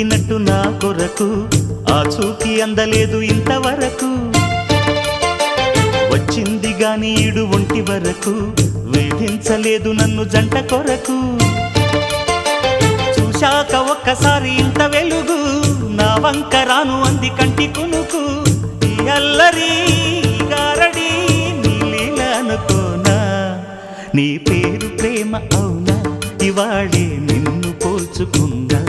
పుట్టినట్టు నా కొరకు ఆ చూకి అందలేదు ఇంతవరకు వచ్చింది గాని ఈడు ఒంటి వరకు వేధించలేదు నన్ను జంట కొరకు చూశాక ఒక్కసారి ఇంత వెలుగు నా వంక రాను అంది కంటి కునుకు ఈ అల్లరి గారడి నీ లీల అనుకోనా నీ పేరు ప్రేమ అవునా ఇవాళే నిన్ను పోల్చుకుందా